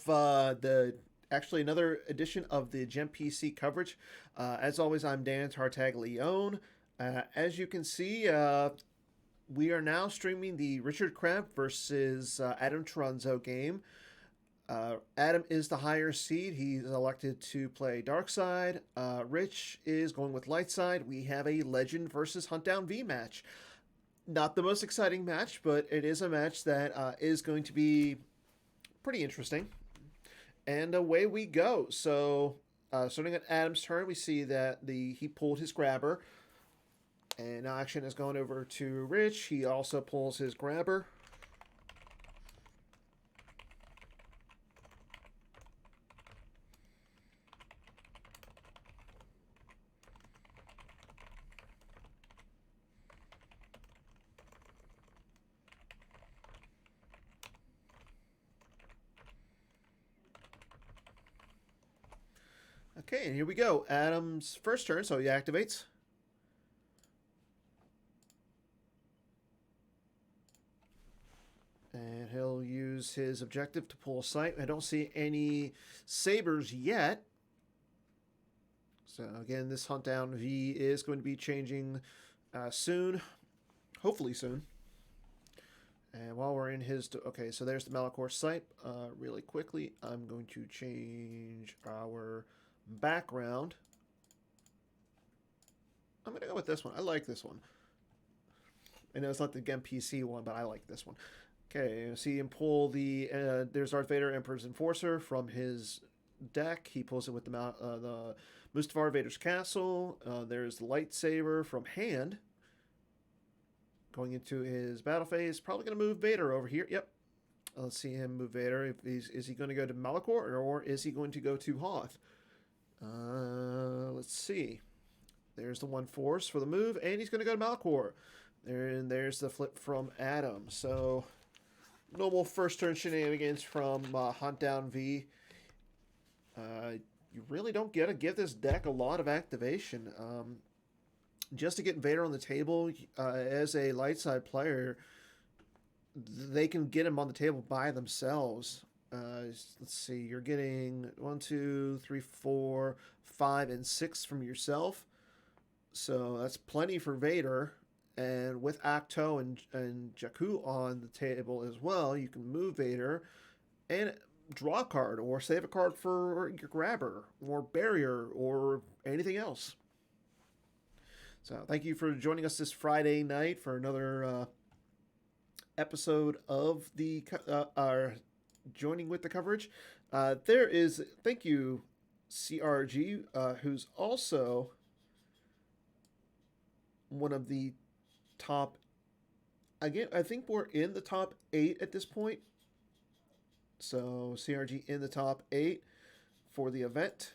actually another edition of the GEMPC coverage. As always, I'm Dan Tartaglione. As you can see, we are now streaming the Richard Craft versus Adam Trunzo game. Adam is the higher seed. He's elected to play Dark Side. Rich is going with Light Side. We have a Legend versus Huntdown V match. Not the most exciting match, but it is a match that is going to be pretty interesting. And away we go. So, starting at Adam's turn, we see that he pulled his grabber. And now action has gone over to Rich. He also pulls his grabber. Okay, and here we go. Adam's first turn, so he activates. And he'll use his objective to pull a sight. I don't see any sabers yet. So again, this Hunt Down V is going to be changing soon. Hopefully soon. And while we're in his... Okay, so there's the Malachor sight. Really quickly, I'm going to change our background. I'm going to go with this one. I like this one. I know it's not the GEMPC one, but I like this one. Okay, see him pull the... there's Darth Vader, Emperor's Enforcer from his deck. He pulls it with the Mustafar Vader's Castle. There's the Lightsaber from hand. Going into his battle phase. Probably going to move Vader over here. Yep. Let's see him move Vader. Is he going to go to Malachor or is he going to go to Hoth? Let's see. There's the one force for the move, and he's going to go to Malachor. There's the flip from Adam. So, normal first turn shenanigans from Hunt Down V. You really don't get to give this deck a lot of activation. Just to get Vader on the table as a light side player, they can get him on the table by themselves. Let's see, you're getting 1, 2, 3, 4, 5, and 6 from yourself. So that's plenty for Vader. And with Acto and Jakku on the table as well, you can move Vader and draw a card or save a card for your grabber or barrier or anything else. So thank you for joining us this Friday night for another episode of the our joining with the coverage. Thank you, CRG, who's also one of the top. Again, I think we're in the top 8 at this point. So CRG in the top 8 for the event.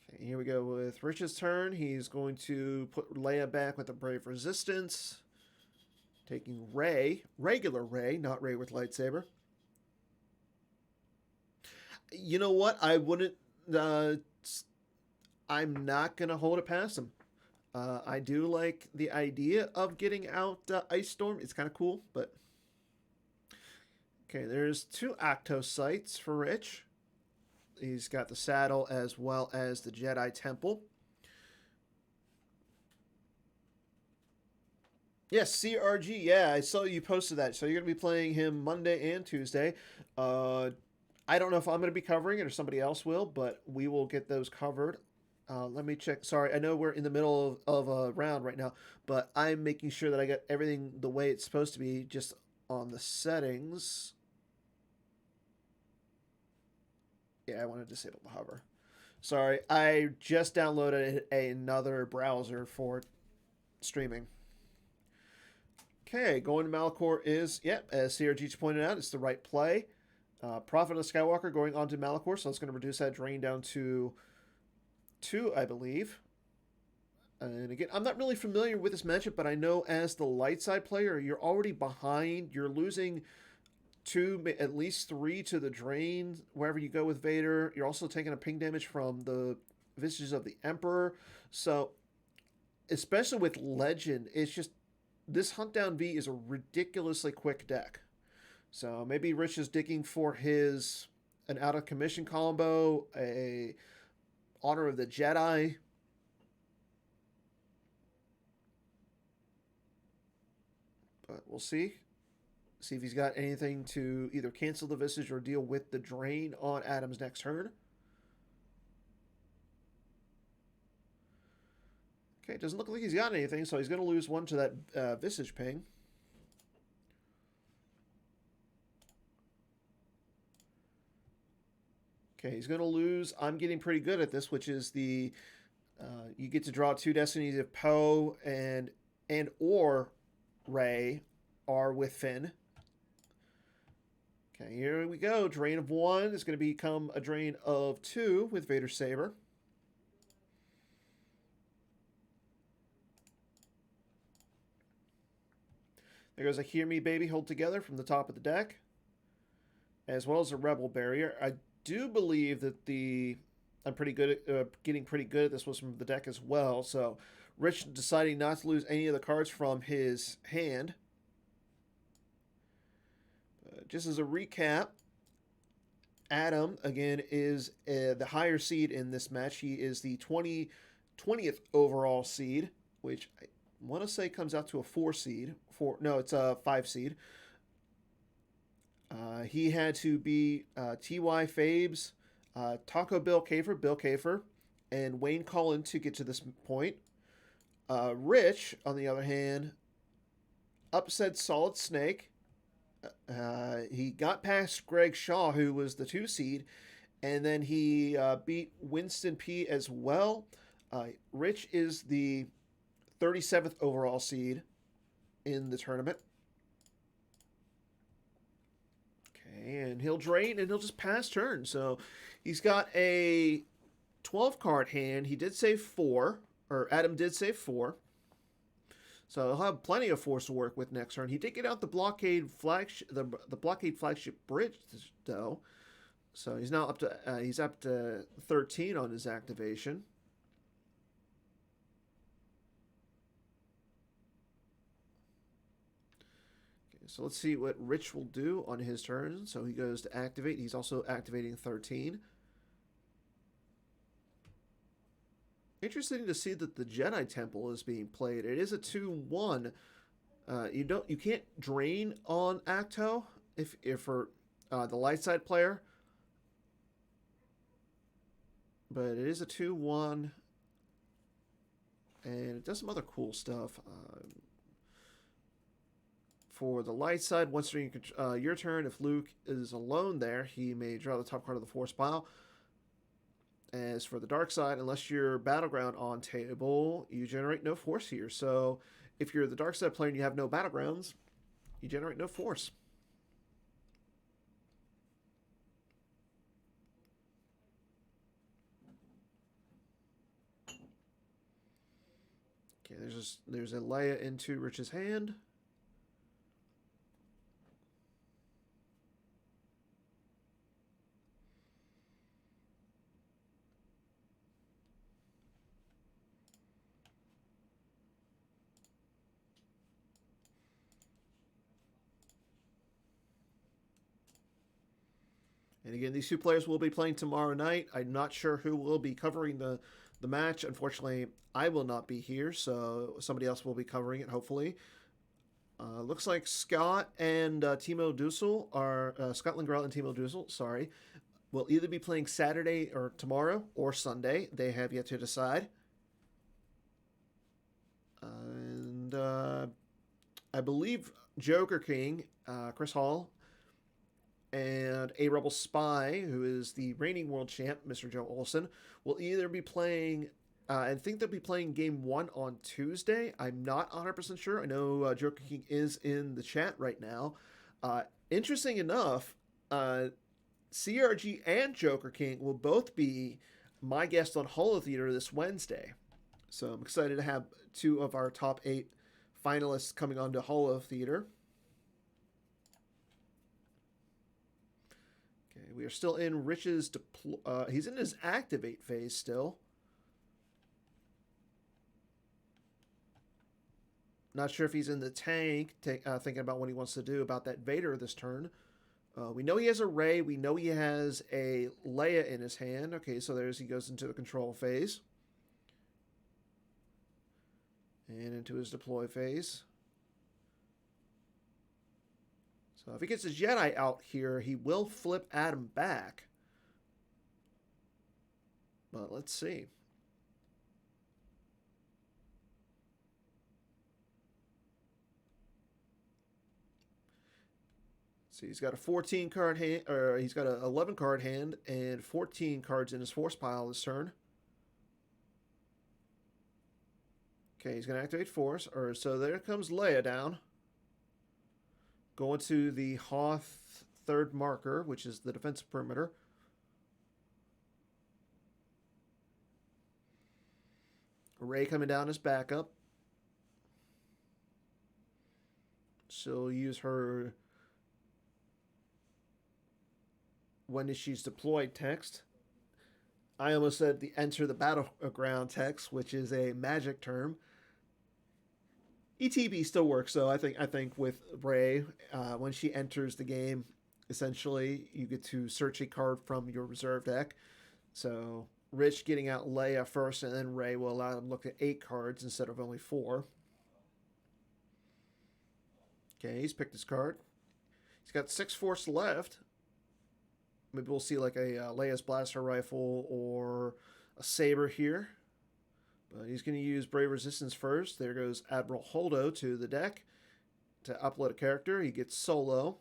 Okay, here we go with Rich's turn. He's going to put Leia back with the Brave Resistance. Taking Rey, regular Rey, not Rey with lightsaber. You know what? I wouldn't. I'm not gonna hold it past him. I do like the idea of getting out Ice Storm. It's kind of cool, but okay. There's 2 Acto sites for Rich. He's got the saddle as well as the Jedi Temple. Yes, CRG. Yeah, I saw you posted that. So you're going to be playing him Monday and Tuesday. I don't know if I'm going to be covering it or somebody else will, but we will get those covered. Let me check. Sorry, I know we're in the middle of a round right now, but I'm making sure that I get everything the way it's supposed to be just on the settings. Yeah, I want to disable the hover. Sorry, I just downloaded another browser for streaming. Okay, going to Malachor is, as CRG pointed out, it's the right play. Prophet of the Skywalker going on to Malachor, so it's going to reduce that drain down to 2, I believe. And again, I'm not really familiar with this matchup, but I know as the light side player, you're already behind. You're losing 2, at least 3 to the drain wherever you go with Vader. You're also taking a ping damage from the Vestiges of the Emperor. So, especially with Legend, it's just this Hunt Down V is a ridiculously quick deck. So maybe Rich is digging for his an out of commission combo, a Honor of the Jedi. But we'll see. See if he's got anything to either cancel the Visage or deal with the drain on Adam's next turn. Okay, doesn't look like he's got anything, so he's going to lose one to that Visage ping. Okay, he's going to lose. I'm getting pretty good at this, which is the you get to draw 2 destinies if Poe and or Ray are with Finn. Okay, here we go. Drain of 1 is going to become a drain of 2 with Vader Saber. There goes a Hear Me Baby Hold Together from the top of the deck, as well as a Rebel Barrier. I do believe that I'm pretty good at getting pretty good at this was from the deck as well. So Rich deciding not to lose any of the cards from his hand. Just as a recap, Adam, again, is the higher seed in this match. He is the 20th overall seed, which I want to say comes out to a 4 seed. No, it's a 5 seed. He had to beat T.Y. Fabes, Taco Bill Kafer, and Wayne Collin to get to this point. Rich, on the other hand, upset Solid Snake. He got past Greg Shaw, who was the 2 seed, and then he beat Winston P as well. Rich is the 37th overall seed in the tournament. Okay, and he'll drain and he'll just pass turn. So he's got a 12 card hand. He did save 4, or Adam did save 4. So he'll have plenty of force to work with next turn. He did get out the blockade flagship, the blockade flagship bridge though. So he's now up to 13 on his activation. Okay, so let's see what Rich will do on his turn. So he goes to activate. He's also activating 13. Interesting to see that the Jedi Temple is being played. It is a 2-1. You can't drain on Acto if for the light side player, but it is a 2-1, and it does some other cool stuff. For the light side, once during your turn, if Luke is alone there, he may draw the top card of the force pile. As for the dark side, unless you're battleground on table, you generate no force here. So if you're the dark side player and you have no battlegrounds, you generate no force. Okay, there's a Leia into Rich's hand. And again, these 2 players will be playing tomorrow night. I'm not sure who will be covering the match. Unfortunately, I will not be here, so somebody else will be covering it, hopefully. Looks like Scott and Timo Dussel are... Scott Lingrell and Timo Dussel, sorry, will either be playing Saturday or tomorrow or Sunday. They have yet to decide. And I believe Joker King, Chris Hall, and a Rebel Spy, who is the reigning world champ, Mr. Joe Olson, will either be playing, I think they'll be playing Game 1 on Tuesday. I'm not 100% sure. I know Joker King is in the chat right now. Interesting enough, CRG and Joker King will both be my guests on Holo Theater this Wednesday. So I'm excited to have 2 of our top 8 finalists coming on to Holo Theater. We are still in Rich's he's in his activate phase still. Not sure if he's in the tank, thinking about what he wants to do about that Vader this turn. We know he has a Rey. We know he has a Leia in his hand. Okay, so he goes into the control phase. And into his deploy phase. So if he gets his Jedi out here, he will flip Adam back. But let's see. See, he's got a 14 card hand, or he's got an 11 card hand and 14 cards in his force pile this turn. Okay, he's going to activate force. So there comes Leia down. Going to the Hoth third marker, which is the defensive perimeter. Rey coming down as backup. She'll use her when she's deployed text. I almost said the enter the battleground text, which is a magic term. ETB still works though. I think with Rey, when she enters the game, essentially you get to search a card from your reserve deck. So Rich getting out Leia first, and then Rey will allow him to look at 8 cards instead of only 4. Okay, he's picked his card. He's got 6 force left. Maybe we'll see like a Leia's blaster rifle or a saber here. But he's going to use Brave Resistance first. There goes Admiral Holdo to the deck to upload a character. He gets Solo.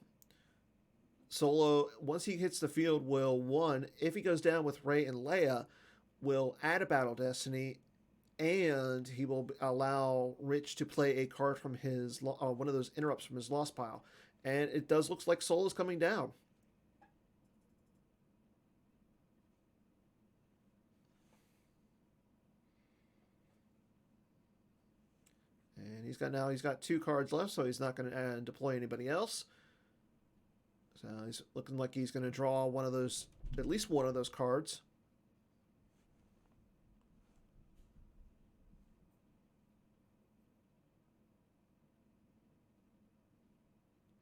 Solo, once he hits the field, will, 1, if he goes down with Rey and Leia, will add a Battle Destiny, and he will allow Rich to play a card from his one of those interrupts from his lost pile. And it does look like Solo's coming down. And he's got 2 cards left, so he's not going to deploy anybody else. So he's looking like he's going to draw one of those, at least one of those cards.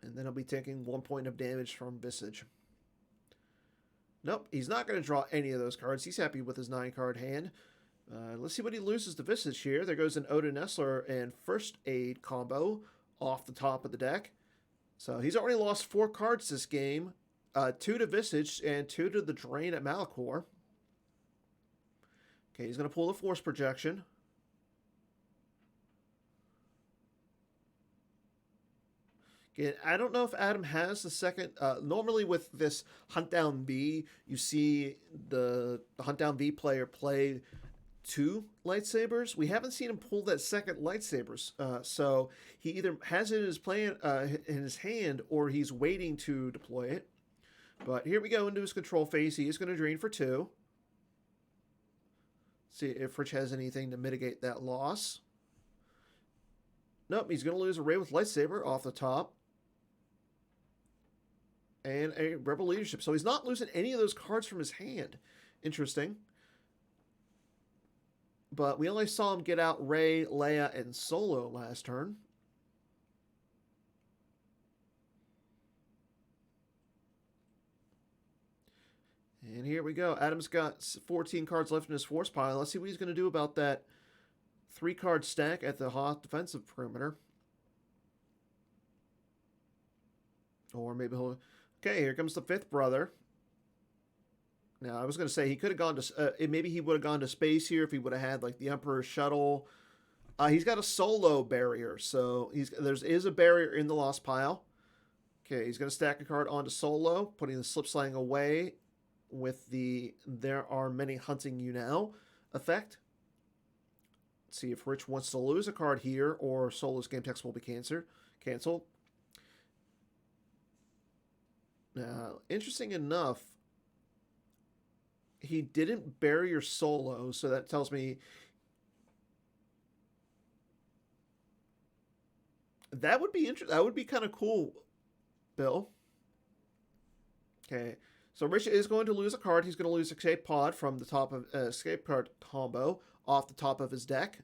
And then he'll be taking 1 point of damage from Visage. Nope, he's not going to draw any of those cards. He's happy with his 9-card hand. Let's see what he loses to Visage here. There goes an Odin Nestler and First Aid combo off the top of the deck. So he's already lost 4 cards this game. 2 to Visage and 2 to the Drain at Malachor. Okay, he's going to pull the Force Projection. Again, I don't know if Adam has the second. Normally with this Hunt Down V, you see the Hunt Down V player play 2 lightsabers. We haven't seen him pull that second lightsabers. So he either has it in his plan in his hand, or he's waiting to deploy it. But here we go into his control phase. He is going to drain for 2. See if Rich has anything to mitigate that loss. Nope, he's going to lose a Rey with lightsaber off the top. And a Rebel Leadership. So he's not losing any of those cards from his hand. Interesting. But we only saw him get out Rey, Leia, and Solo last turn. And here we go. Adam's got 14 cards left in his force pile. Let's see what he's going to do about that 3-card stack at the Hoth defensive perimeter. Or maybe he'll... Okay, here comes the 5th brother. Now, I was going to say he could have gone to... maybe he would have gone to space here if he would have had, like, the Emperor's shuttle. He's got a Solo barrier, so there is a barrier in the lost pile. Okay, he's going to stack a card onto Solo, putting the slip sliding away with the There Are Many Hunting You Now effect. Let's see if Rich wants to lose a card here, or Solo's game text will be canceled. Now, interesting enough, he didn't bury your Solo, so that tells me that would be interesting. That would be kind of cool, Bill. Okay, so Rich is going to lose a card. He's going to lose Escape Pod from the top of Escape Card combo off the top of his deck.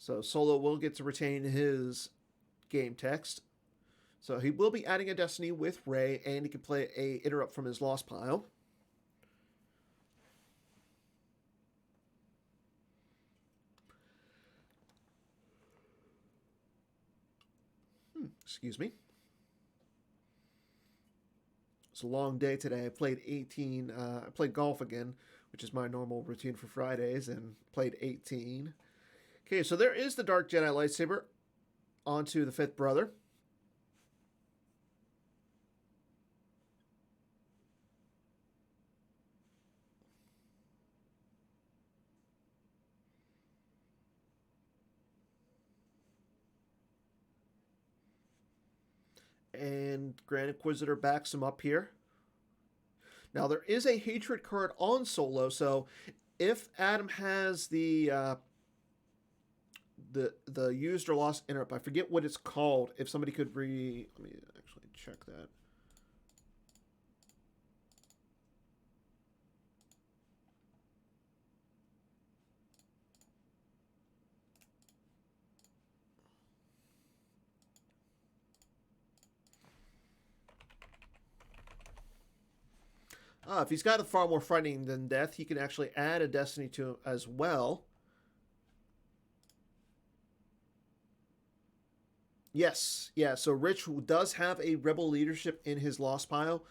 So Solo will get to retain his game text. So he will be adding a Destiny with Rey, and he can play a interrupt from his lost pile. Excuse me. It's a long day today. I played 18. I played golf again, which is my normal routine for Fridays, and played 18. Okay, so there is the Dark Jedi lightsaber onto the fifth brother. And Grand Inquisitor backs him up here. Now there is a hatred card on Solo, so if Adam has the used or lost interrupt, I forget what it's called. If somebody could let me actually check that. If he's got a far more frightening than death, he can actually add a destiny to him as well. Yes, yeah. So Rich does have a rebel leadership in his lost pile.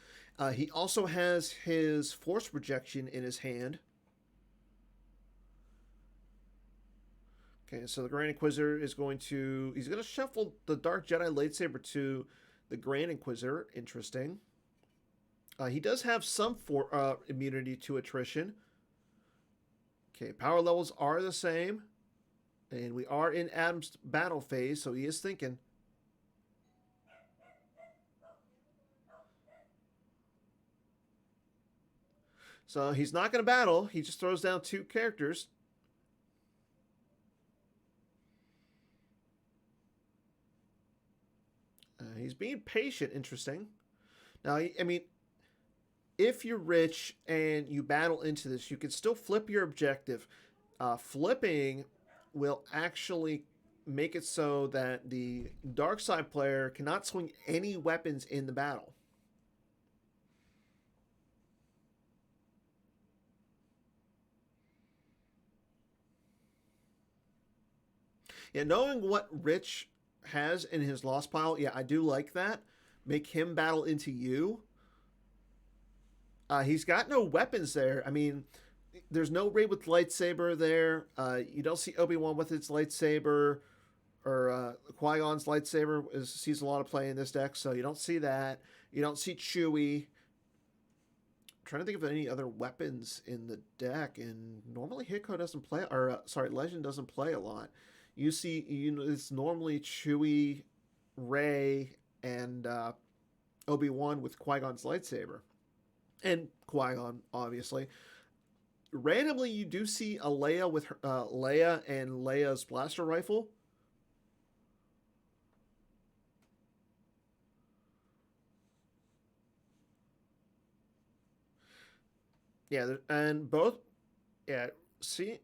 He also has his force projection in his hand. Okay, so the Grand Inquisitor is he's going to shuffle the Dark Jedi lightsaber to the Grand Inquisitor. Interesting. He does have some immunity to attrition. Okay, power levels are the same. And we are in Adam's battle phase, so he is thinking. So he's not going to battle. He just throws down 2 characters. He's being patient, interesting. Now, I mean, if you're rich and you battle into this, you can still flip your objective. Flipping will actually make it so that the dark side player cannot swing any weapons in the battle. Yeah, knowing what Rich has in his lost pile, yeah, I do like that. Make him battle into you. He's got no weapons there. I mean, there's no Rey with lightsaber there. You don't see Obi-Wan with its lightsaber, or Qui-Gon's lightsaber sees a lot of play in this deck, so you don't see that. You don't see Chewie. I'm trying to think of any other weapons in the deck, and normally Hiko doesn't play, or Legend doesn't play a lot. You see, it's normally Chewie, Rey, and Obi-Wan with Qui-Gon's lightsaber. And Qui-Gon, obviously. Randomly, you do see a Leia with Leia and Leia's blaster rifle. Yeah, and both. Yeah, see,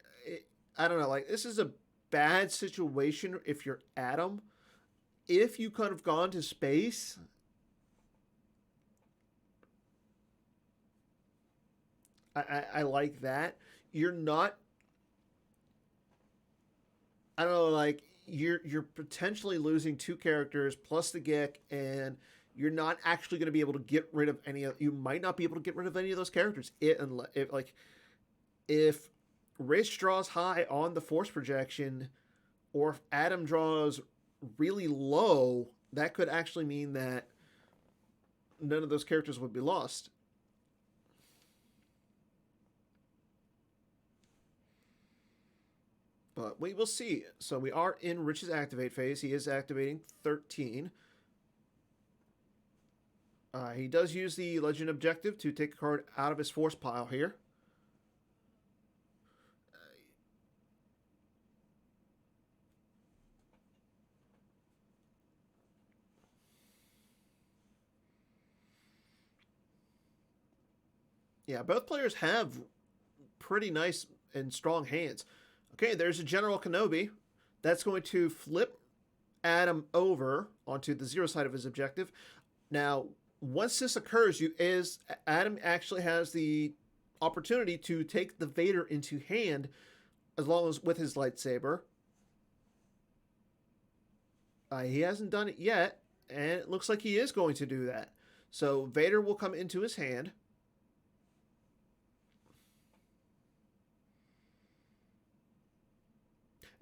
I don't know. Like, this is a bad situation if you're Adam. If you could have gone to space, I like that. You're not. I don't know. Like, you're potentially losing 2 characters plus the Gick, and you're not actually going to be able to get rid of any of. You might not be able to get rid of any of those characters. If Rich draws high on the force projection, or if Adam draws really low, that could actually mean that none of those characters would be lost. But we will see. So we are in Rich's activate phase. He is activating 13. He does use the Legend objective to take a card out of his force pile here. Yeah, both players have pretty nice and strong hands. Okay, there's a General Kenobi. That's going to flip Adam over onto the 0 side of his objective. Now, once this occurs, Adam actually has the opportunity to take the Vader into hand, as long as with his lightsaber. He hasn't done it yet, and it looks like he is going to do that. So Vader will come into his hand.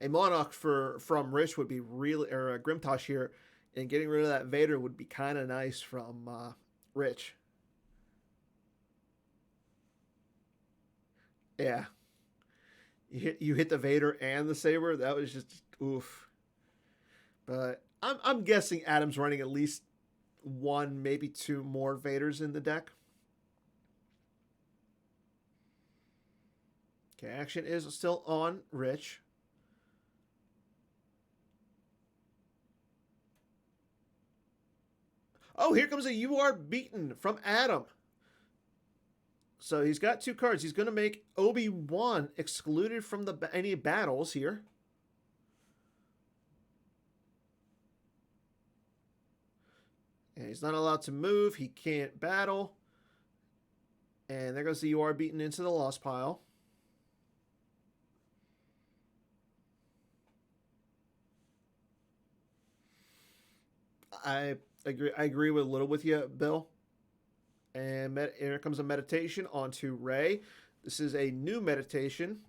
A Monarch from Rich would be really, or a Grimtosh here, and getting rid of that Vader would be kind of nice from Rich. Yeah. You hit the Vader and the Saber. That was just oof. But I'm guessing Adam's running at least one, maybe two more Vaders in the deck. Okay, action is still on Rich. Oh, here comes a "You Are Beaten" from Adam. So he's got 2 cards. He's going to make Obi-Wan excluded from any battles here. And he's not allowed to move. He can't battle. And there goes the "You Are Beaten" into the lost pile. I agree with a little with you, Bill. And here comes a meditation onto Rey. This is a new meditation.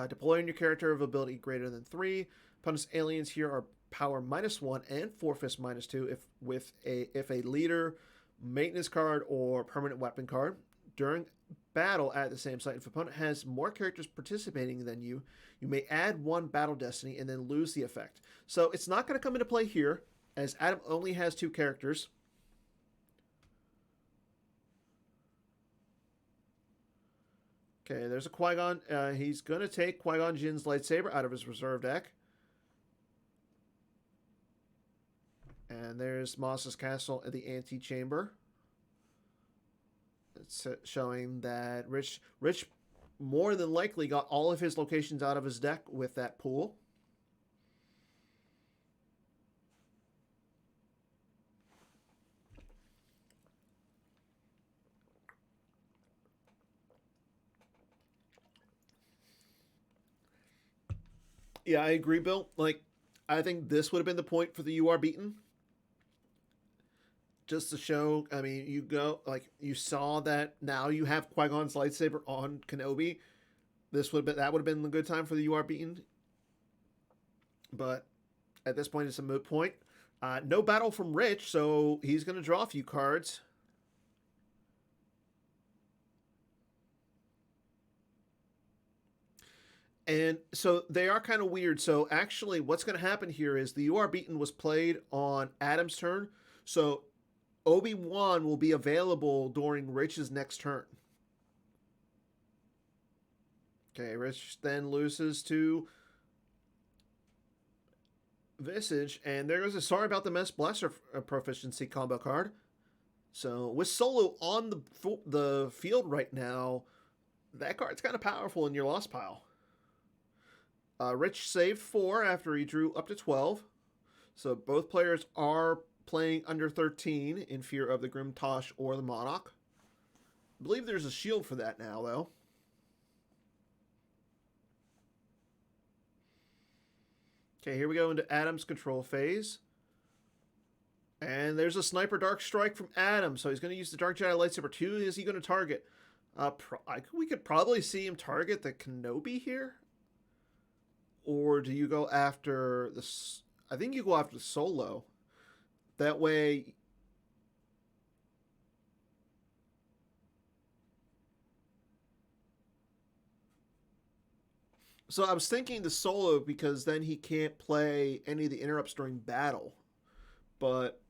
Deploying your character of ability greater than 3. Opponent's aliens here are power -1 and 4-fist -2 if a leader, maintenance card, or permanent weapon card. During battle at the same site, if opponent has more characters participating than you, you may add 1 battle destiny and then lose the effect. So it's not going to come into play here, as Adam only has 2 characters. Okay, there's a Qui-Gon. He's going to take Qui-Gon Jinn's lightsaber out of his reserve deck. And there's Moss's Castle at the Antechamber. It's showing that Rich more than likely got all of his locations out of his deck with that pool. Yeah, I agree, Bill. Like, I think this would have been the point for the "You Are Beaten." Just to show, I mean, you saw that now you have Qui-Gon's lightsaber on Kenobi. That would have been the good time for the "You Are Beaten." But at this point, it's a moot point. No battle from Rich, so he's going to draw a few cards. And so they are kind of weird. So actually, what's going to happen here is the "You Are Beaten" was played on Adam's turn. So Obi-Wan will be available during Rich's next turn. Okay, Rich then loses to Visage, and there goes a "Sorry About the Mess" Blaster proficiency combo card. So with Solo on the field right now, that card's kind of powerful in your lost pile. Rich saved 4 after he drew up to 12. So both players are playing under 13 in fear of the Grimtosh or the Monarch. I believe there's a shield for that now, though. Okay, here we go into Adam's control phase. And there's a Sniper Dark Strike from Adam. So he's going to use the Dark Jedi Lightsaber. 2 is he going to target? We could probably see him target the Kenobi here. Or do you go after this? I think you go after Solo. That way. So I was thinking the Solo because then he can't play any of the interrupts during battle. But.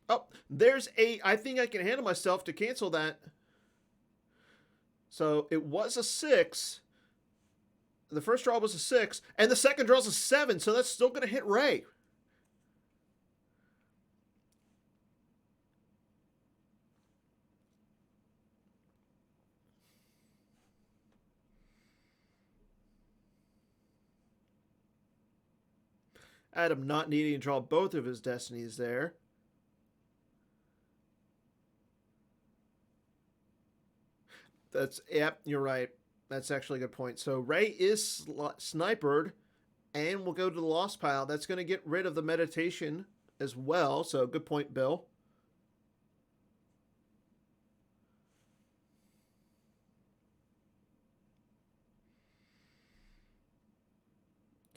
Oh, there's I think I can handle myself to cancel that. So it was a 6. The first draw was a 6, and the second draw is a 7, so that's still going to hit Rey. Adam not needing to draw both of his destinies there. Yep, you're right. That's actually a good point. So Ray is snipered and we'll go to the lost pile. That's going to get rid of the meditation as well. So good point, Bill.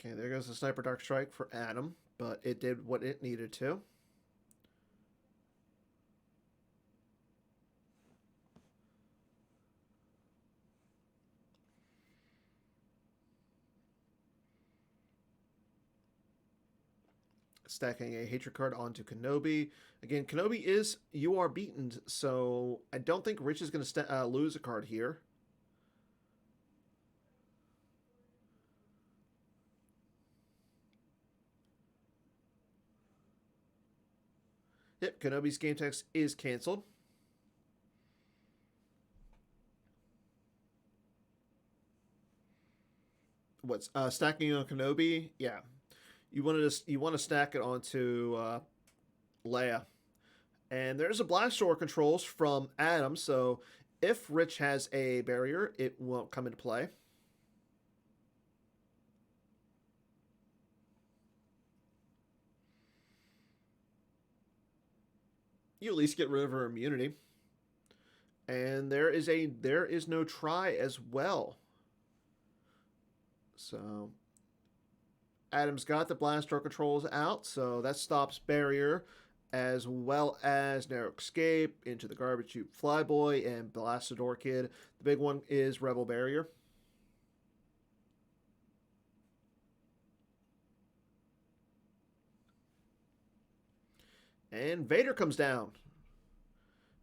Okay, there goes the Sniper Dark Strike for Adam, but it did what it needed to. Stacking a Hatred card onto Kenobi. Again, Kenobi is you are beaten, so I don't think Rich is going to lose a card here. Yep, Kenobi's game text is canceled. What's stacking on Kenobi? Yeah, you want to stack it onto Leia, and there's a blast door controls from Adam. So if Rich has a barrier, it won't come into play. You at least get rid of her immunity. And there is no try as well. So Adam's got the blast door controls out, so that stops barrier as well as narrow escape, into the garbage chute flyboy, and blastador kid. The big one is rebel barrier. And Vader comes down.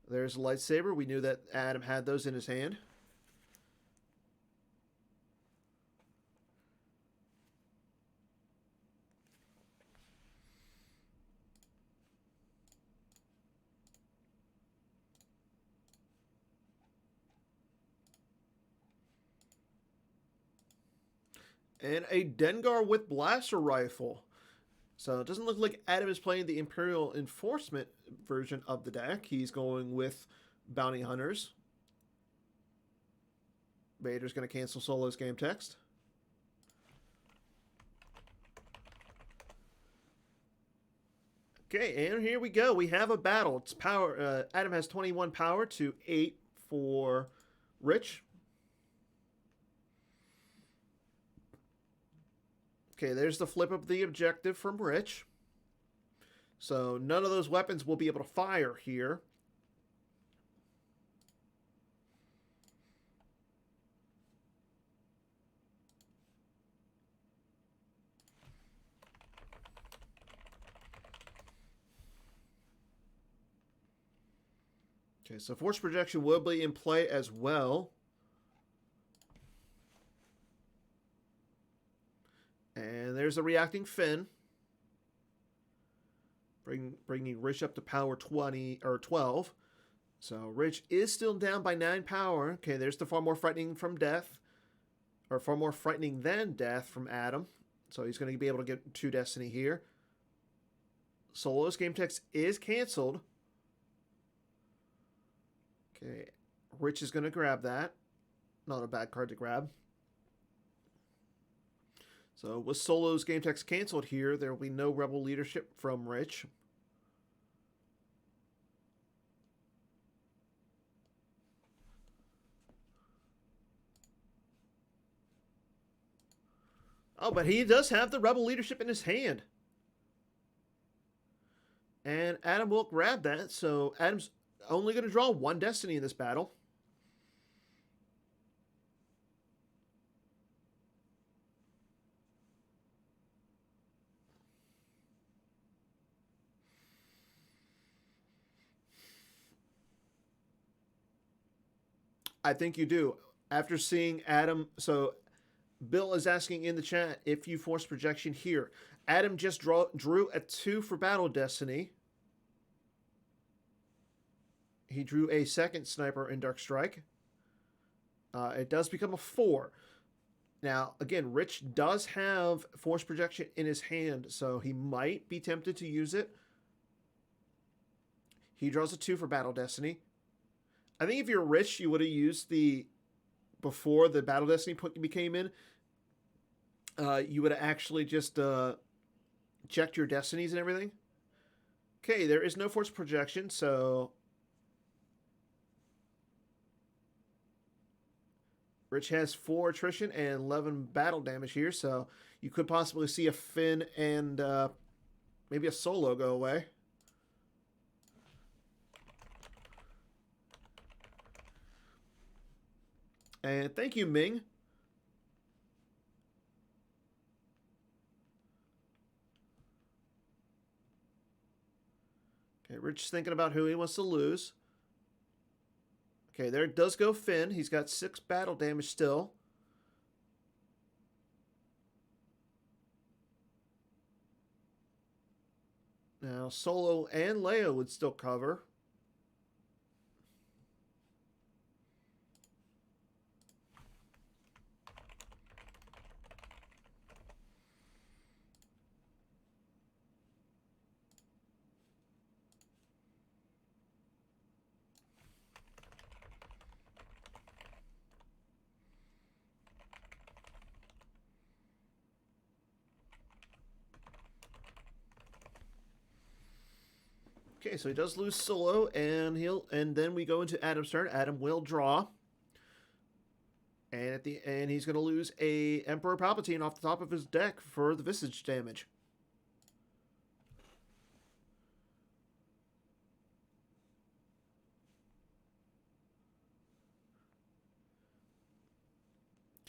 There's a lightsaber. We knew that Adam had those in his hand. And a Dengar with blaster rifle. So it doesn't look like Adam is playing the Imperial Enforcement version of the deck. He's going with Bounty Hunters. Vader's going to cancel Solo's game text. Okay, and here we go. We have a battle. It's power. Adam has 21 power to 8 for Rich. Okay, there's the flip of the objective from Rich. So none of those weapons will be able to fire here. Okay, so force projection will be in play as well. And there's a reacting Finn. Bringing Rich up to power 20 or 12. So Rich is still down by 9 power. Okay, there's the far more frightening from death. Or far more frightening than death from Adam. So he's going to be able to get 2 destiny here. Solo's game text is canceled. Okay, Rich is going to grab that. Not a bad card to grab. So with Solo's game text canceled here, there will be no rebel leadership from Rich. Oh, but he does have the rebel leadership in his hand. And Adam will grab that, so Adam's only going to draw 1 destiny in this battle. I think you do. After seeing Adam, so Bill is asking in the chat if you force projection here. Adam just drew a 2 for Battle Destiny. He drew a 2nd Sniper in Dark Strike. It does become a 4. Now, again, Rich does have force projection in his hand, so he might be tempted to use it. He draws a 2 for Battle Destiny. I think if you're Rich, you would have used the before the Battle Destiny became in. You would have actually just checked your destinies and everything. Okay, there is no force projection, so Rich has 4 attrition and 11 battle damage here, so you could possibly see a Finn and maybe a Solo go away. And thank you, Ming. Okay, Rich thinking about who he wants to lose. Okay, there does go Finn. He's got 6 battle damage still. Now, Solo and Leia would still cover. Okay, so he does lose Solo, and then we go into Adam's turn. Adam will draw, and at the end he's going to lose a Emperor Palpatine off the top of his deck for the Visage damage.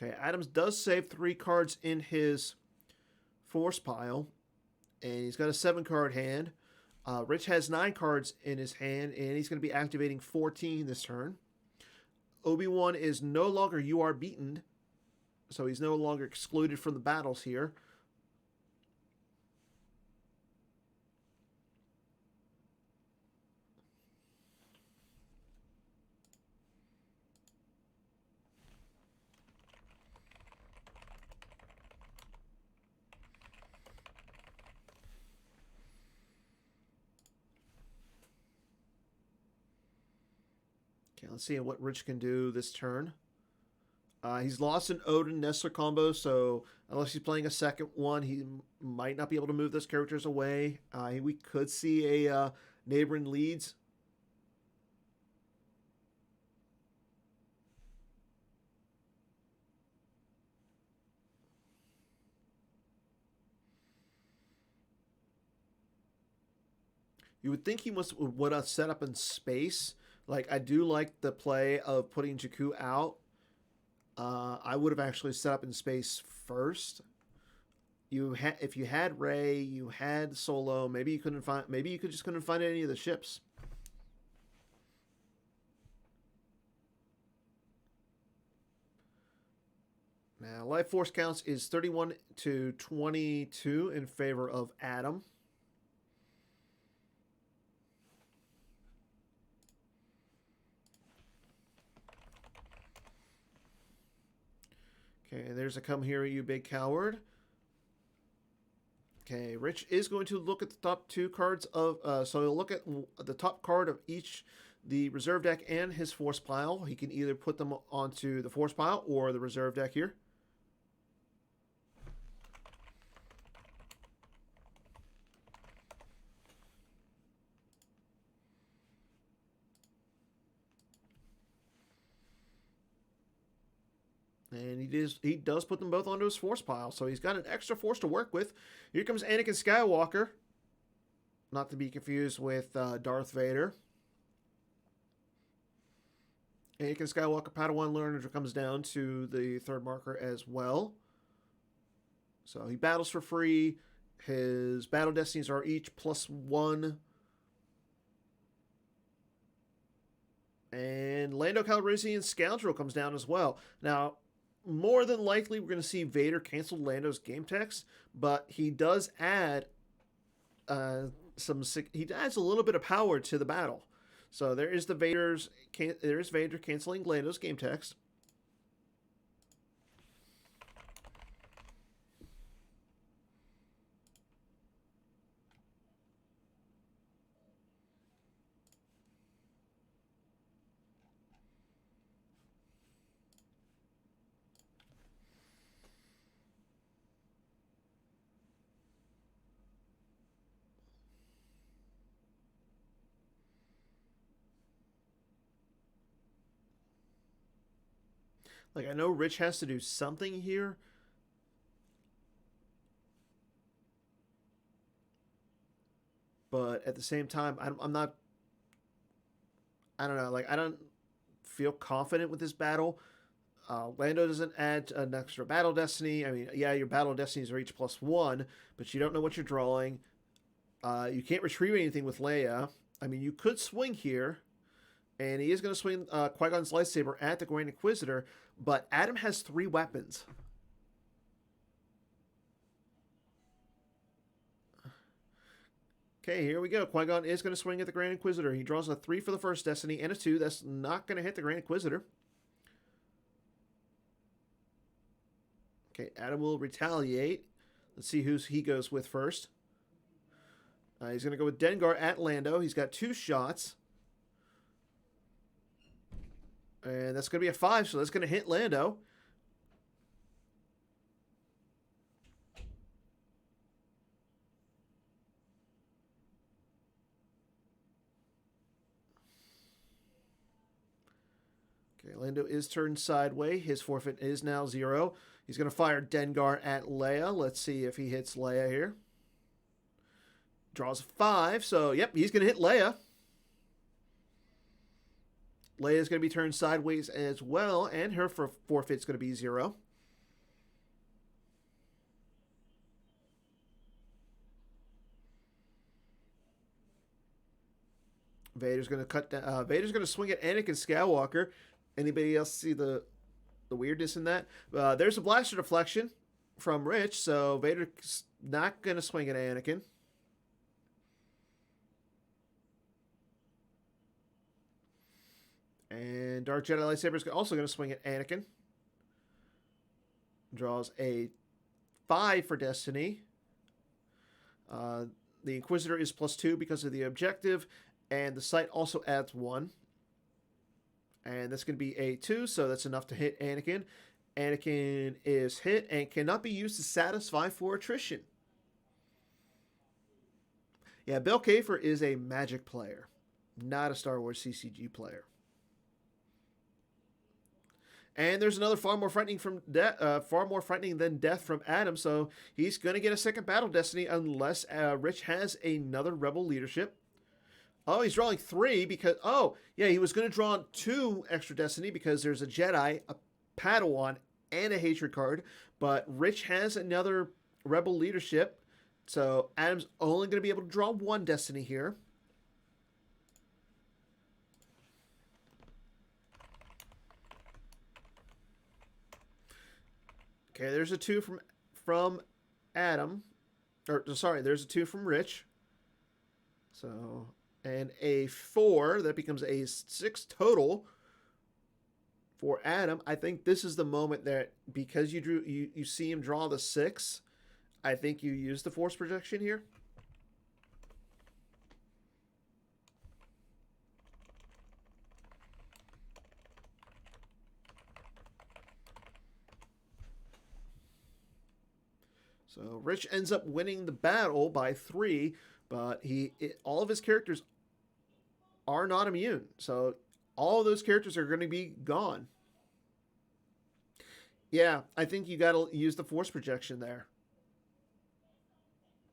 Okay, Adams does save 3 cards in his Force pile, and he's got a 7-card hand. Rich has 9 cards in his hand, and he's going to be activating 14 this turn. Obi-Wan is no longer "you are beaten," so he's no longer excluded from the battles here. Okay, let's see what Rich can do this turn. He's lost an Odin Nestler combo, so unless he's playing a second one, he might not be able to move those characters away. We could see a neighboring leads. You would think he would have set up in space. Like, I do like the play of putting Jakku out. I would have actually set up in space first. If you had Rey, you had Solo. Maybe you couldn't find. Maybe you just couldn't find any of the ships. Now, life force counts is 31 to 22 in favor of Adam. Okay, there's a "come here, you big coward." Okay, Rich is going to look at the top 2 cards of. So he'll look at the top card of each, the reserve deck and his force pile. He can either put them onto the force pile or the reserve deck here. And he does put them both onto his force pile, so he's got an extra force to work with. Here comes Anakin Skywalker, not to be confused with Darth Vader. Anakin Skywalker Padawan learner comes down to the 3rd marker as well. So he battles for free. His battle destinies are each +1. And Lando Calrissian Scoundrel comes down as well. Now, more than likely, we're going to see Vader cancel Lando's game text, but he does add he adds a little bit of power to the battle. So there is Vader canceling Lando's game text. Like, I know Rich has to do something here. But at the same time, I'm not. I don't know. Like, I don't feel confident with this battle. Lando doesn't add an extra battle destiny. I mean, yeah, your battle destinies are each +1, but you don't know what you're drawing. You can't retrieve anything with Leia. I mean, you could swing here, and he is going to swing Qui-Gon's lightsaber at the Grand Inquisitor, but Adam has 3 weapons. Okay, here we go. Qui-Gon is going to swing at the Grand Inquisitor. He draws a 3 for the first destiny and a 2. That's not going to hit the Grand Inquisitor. Okay, Adam will retaliate. Let's see who he goes with first. He's going to go with Dengar at Lando. He's got 2 shots. And that's going to be a 5, so that's going to hit Lando. Okay, Lando is turned sideways. His forfeit is now 0. He's going to fire Dengar at Leia. Let's see if he hits Leia here. Draws a 5, so yep, he's going to hit Leia. Leia's going to be turned sideways as well, and her forfeit's going to be 0. Vader's going to cut down. Vader's going to swing at Anakin Skywalker. Anybody else see the weirdness in that? There's a blaster deflection from Rich, so Vader's not going to swing at Anakin. And Dark Jedi lightsaber is also going to swing at Anakin. Draws a 5 for Destiny. The Inquisitor is +2 because of the objective, and the sight also adds 1. And that's going to be a 2, so that's enough to hit Anakin. Anakin is hit and cannot be used to satisfy for attrition. Yeah, Bill Kafer is a Magic player, not a Star Wars CCG player. And there's another far more frightening than death from Adam. So he's going to get a second battle destiny unless Rich has another rebel leadership. Oh, he's drawing 3 because he was going to draw 2 extra destiny because there's a Jedi, a Padawan, and a hatred card. But Rich has another rebel leadership, so Adam's only going to be able to draw 1 destiny here. Okay, there's a 2 from Adam. There's a 2 from Rich. So, and a 4. That becomes a 6 total for Adam. I think this is the moment that, because you see him draw the 6, I think you use the force projection here. So Rich ends up winning the battle by 3, but all of his characters are not immune. So all of those characters are going to be gone. Yeah, I think you got to use the force projection there.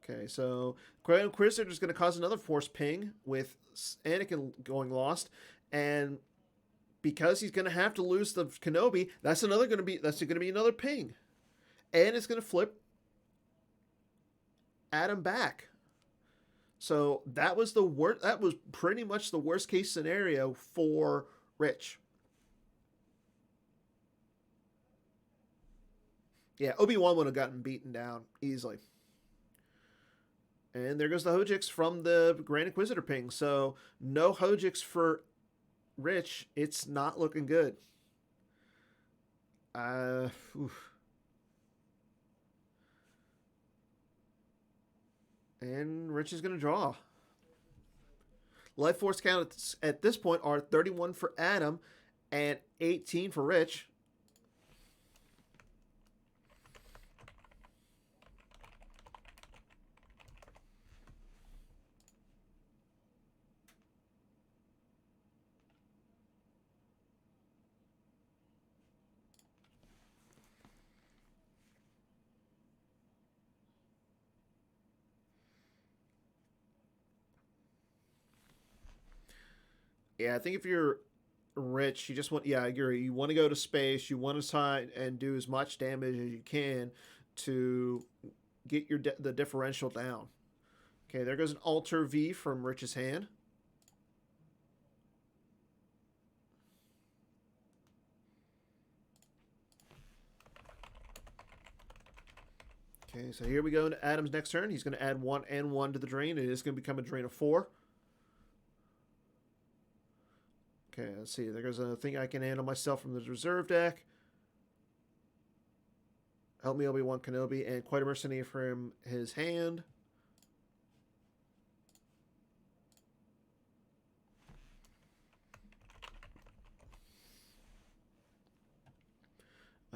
Okay, so Inquisitor is going to cause another force ping with Anakin going lost, and because he's going to have to lose the Kenobi, that's going to be another ping, and it's going to flip Adam back. So that was pretty much the worst case scenario for Rich. Yeah, Obi-Wan would have gotten beaten down easily. And there goes the Hojix from the Grand Inquisitor ping. So no Hojix for Rich. It's not looking good. And Rich is going to draw. Life force counts at this point are 31 for Adam and 18 for Rich. Yeah, I think if you're rich, you just want, yeah, I agree. You want to go to space. You want to try and do as much damage as you can to get the differential down. Okay, there goes an Alter V from Rich's hand. Okay, so here we go into Adam's next turn. He's going to add 1 and 1 to the drain. It is going to become a drain of 4. Okay, let's see. There goes a thing I can handle myself from the reserve deck. Help me, Obi-Wan Kenobi, and quite a mercenary from his hand.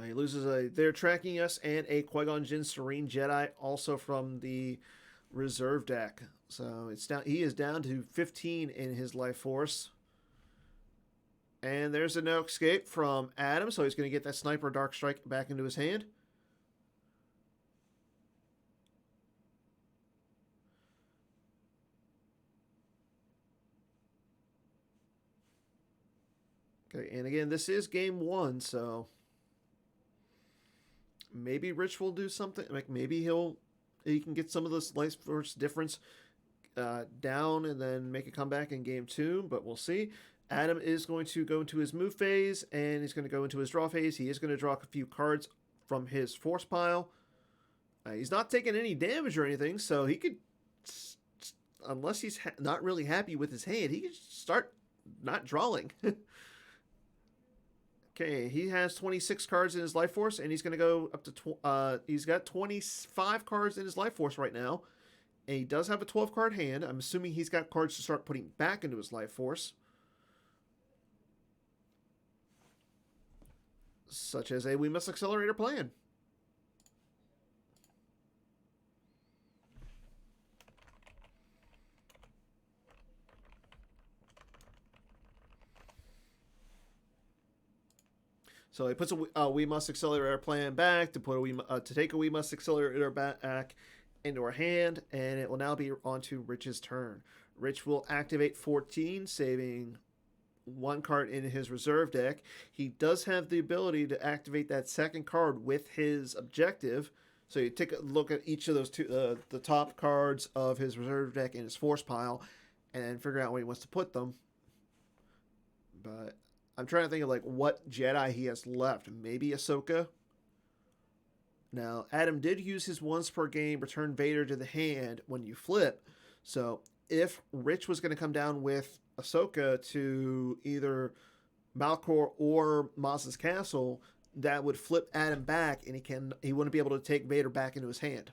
He loses a They're Tracking Us and a Qui-Gon Jinn Serene Jedi, also from the reserve deck. So it's down. He is down to 15 in his life force. And there's a no escape from Adam, so he's going to get that Sniper Dark Strike back into his hand. Okay, and again, this is game 1, so maybe Rich will do something. Like maybe he can get some of this life force difference down and then make a comeback in game 2, but we'll see. Adam is going to go into his move phase, and he's going to go into his draw phase. He is going to draw a few cards from his force pile. He's not taking any damage or anything, so he could, unless he's not really happy with his hand, he could start not drawing. Okay, he has 26 cards in his life force, and he's going to go up to... he's got 25 cards in his life force right now, and he does have a 12-card hand. I'm assuming he's got cards to start putting back into his life force, such as a We Must Accelerator plan. So he puts a We Must Accelerator plan back to put to take a We Must Accelerator back into our hand, and it will now be on to Rich's turn. Rich will activate 14, saving 1 card in his reserve deck. He does have the ability to activate that second card with his objective. So you take a look at each of those two, the top cards of his reserve deck in his force pile, and figure out where he wants to put them. But I'm trying to think of like what Jedi he has left. Maybe Ahsoka. Now, Adam did use his once per game return Vader to the hand when you flip. So if Rich was going to come down with Ahsoka to either Malcor or Maz's castle, that would flip Adam back, and he wouldn't be able to take Vader back into his hand.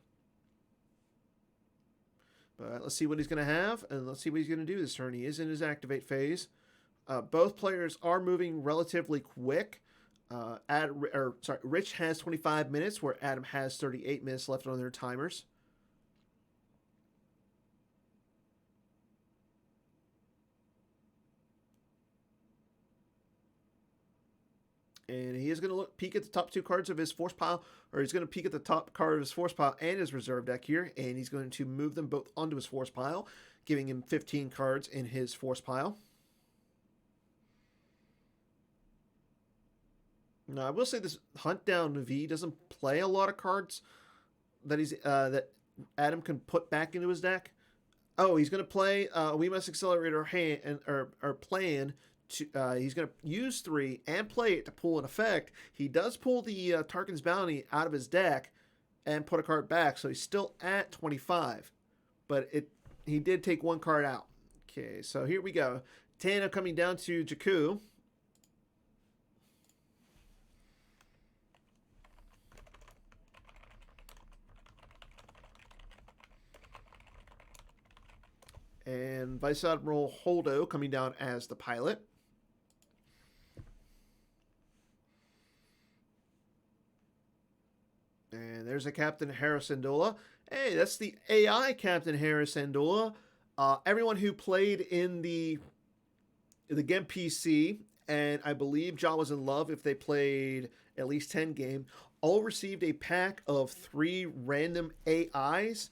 But let's see what he's going to have, and let's see what he's going to do this turn. He is in his activate phase. Both players are moving relatively quick. Rich has 25 minutes, where Adam has 38 minutes left on their timers. And he is going to peek at the top 2 cards of his force pile, or he's going to peek at the top card of his force pile and his reserve deck here, and he's going to move them both onto his force pile, giving him 15 cards in his force pile. Now, I will say this Hunt Down V doesn't play a lot of cards that Adam can put back into his deck. Oh, he's going to play We Must Accelerate our hand or plan. He's going to use 3 and play it to pull an effect. He does pull the Tarkin's Bounty out of his deck and put a card back, so he's still at 25. But he did take 1 card out. Okay, so here we go. Tana coming down to Jakku. And Vice Admiral Holdo coming down as the pilot. And there's a Captain Hera Syndulla. Hey, that's the AI Captain Hera Syndulla. Everyone who played in the GEMPC, and I believe Jawa's in Love, if they played at least 10 games, all received a pack of 3 random AIs.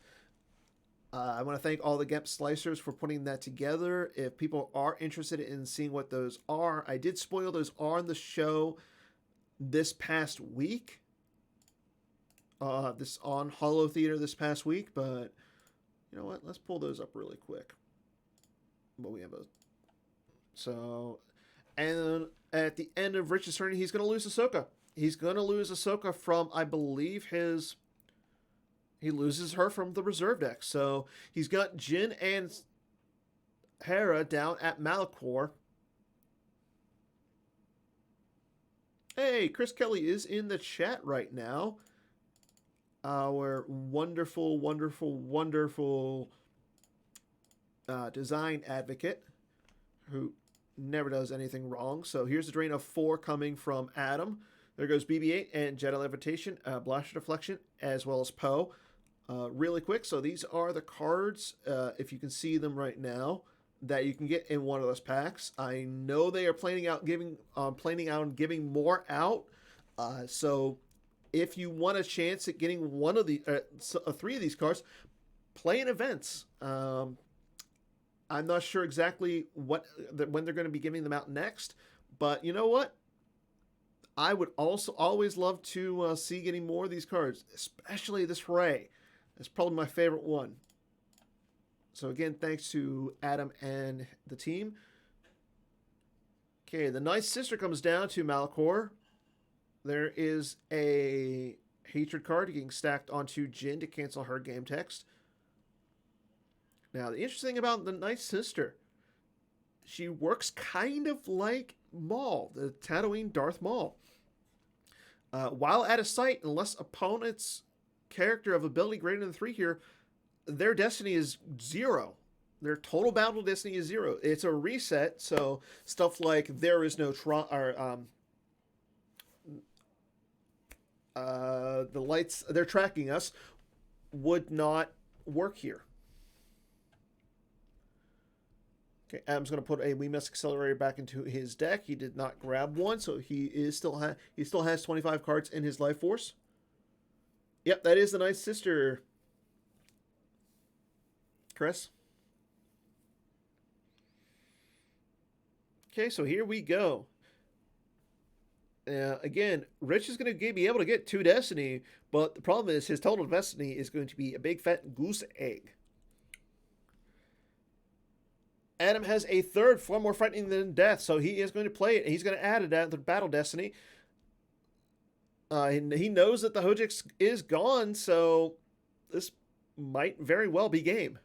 I want to thank all the GEMP slicers for putting that together. If people are interested in seeing what those are, I did spoil those on the show this past week. This on Hollow Theater this past week, but you know what? Let's pull those up really quick. But we have a so, and at the end of Rich's turn, he's going to lose Ahsoka. He's going to lose Ahsoka from, I believe, his. He loses her from the reserve deck. So he's got Jin and Hera down at Malachor. Hey, Chris Kelly is in the chat right now. Our wonderful, wonderful, wonderful design advocate who never does anything wrong. So here's a drain of 4 coming from Adam. There goes BB-8 and Jedi Levitation, Blaster Deflection, as well as Poe. Really quick, so these are the cards, if you can see them right now, that you can get in one of those packs. I know they are planning on giving more out. So if you want a chance at getting one of the 3 of these cards, play in events. I'm not sure exactly when they're going to be giving them out next, but you know what? I would also always love to see getting more of these cards, especially this Rey. It's probably my favorite one. So again, thanks to Adam and the team. Okay, the Nice Sister comes down to Malachor. There is a Hatred card getting stacked onto Jin to cancel her game text. Now, the interesting thing about the Nice Sister, she works kind of like Maul, the Tatooine Darth Maul. While out of sight, unless opponents' character of ability greater than 3 here, their destiny is 0. Their total battle destiny is 0. It's a reset, so stuff like there is no the lights they're tracking us would not work here. Okay, Adam's going to put a We Must Accelerator back into his deck. He did not grab one, so he still has 25 cards in his life force. Yep, that is the Nice Sister, Chris. Okay, so here we go. Again, Rich is going to be able to get 2 Destiny, but the problem is his total Destiny is going to be a big fat goose egg. Adam has a 3rd, far more frightening than death, so he is going to play it. He's going to add it to the Battle Destiny. He knows that the Hojix is gone, so this might very well be game.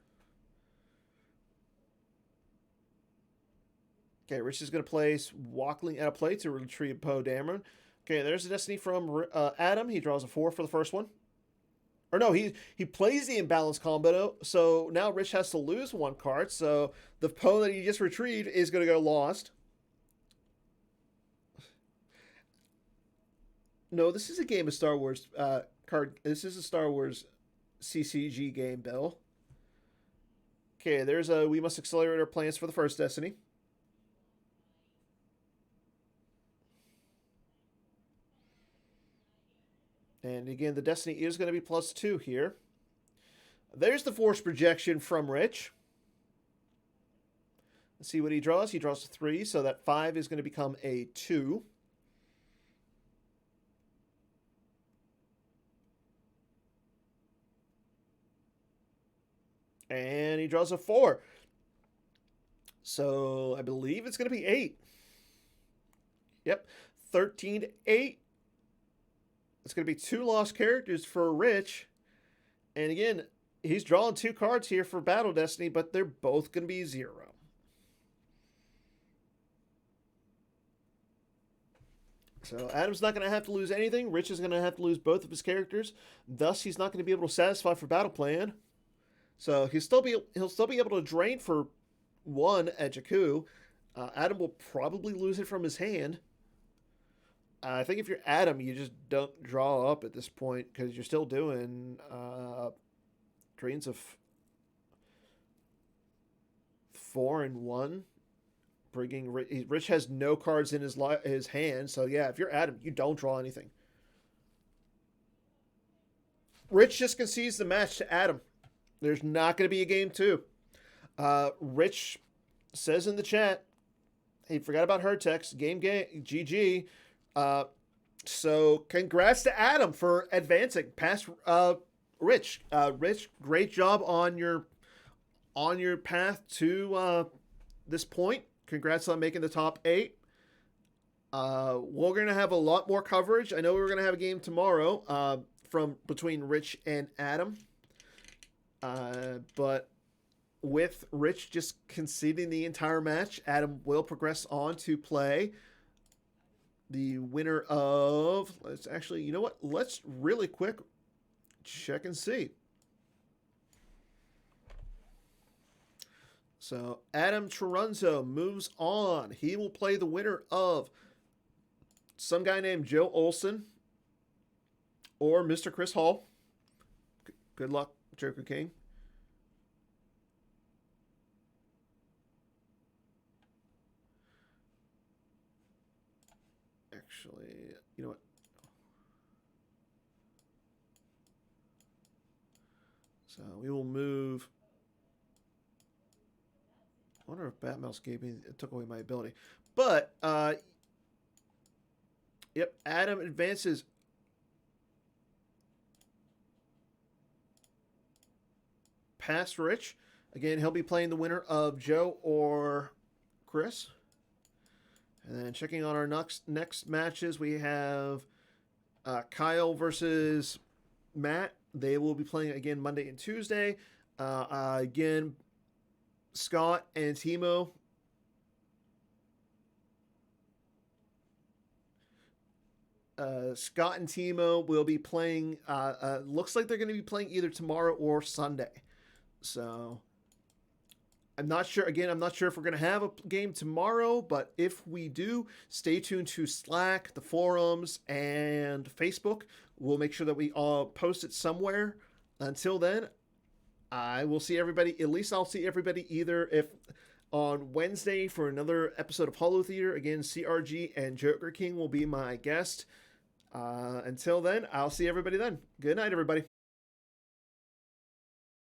Okay, Rich is going to place Walkling out of play to retrieve Poe Dameron. Okay, there's a Destiny from Adam. He draws a 4 for the first one. Or no, he plays the imbalanced combo, so now Rich has to lose 1 card, so the Poe that he just retrieved is going to go lost. No, this is a game of Star Wars card. This is a Star Wars CCG game, Bill. Okay, there's a We Must Accelerate Our Plans for the first Destiny. And again, the Destiny is going to be +2 here. There's the Force Projection from Rich. Let's see what he draws. He draws a 3, so that 5 is going to become a 2. And he draws a 4. So I believe it's going to be 8. Yep, 13 to 8. It's going to be 2 lost characters for Rich. And again, he's drawing 2 cards here for Battle Destiny, but they're both going to be 0. So Adam's not going to have to lose anything. Rich is going to have to lose both of his characters. Thus, he's not going to be able to satisfy for Battle Plan. So he'll still be able to drain for 1 at Jakku. Adam will probably lose it from his hand. I think if you're Adam, you just don't draw up at this point because you're still doing drains of 4 and 1. Rich has no cards in his hand, so yeah, if you're Adam, you don't draw anything. Rich just concedes the match to Adam. There's not going to be a game two. Rich says in the chat, he forgot about her text. Game GG. So congrats to Adam for advancing past Rich. Rich, great job on your path to this point. Congrats on making the top 8. We're gonna have a lot more coverage. I know we're gonna have a game tomorrow from between Rich and Adam, but with Rich just conceding the entire match, Adam will progress on to play the winner of. Let's actually, you know what? Let's really quick check and see. So Adam Trunzo moves on. He will play the winner of some guy named Joe Olson or Mr. Chris Hall. Good luck, Joker King. Actually, you know what? So we will move. I wonder if Batmouse took away my ability. But, yep, Adam advances. Past Rich. Again, he'll be playing the winner of Joe or Chris. And then checking on our next matches, we have Kyle versus Matt. They will be playing again Monday and Tuesday. Again, Scott and Timo. Scott and Timo will be playing. Looks like they're going to be playing either tomorrow or Sunday. So I'm not sure. Again, I'm not sure if we're going to have a game tomorrow, but if we do, stay tuned to Slack, the forums, and Facebook. We'll make sure that we all post it somewhere. Until then, I will see everybody. At least I'll see everybody either if on Wednesday for another episode of Hollow Theater. Again, CRG and Joker King will be my guest. Until then, I'll see everybody then. Good night, everybody.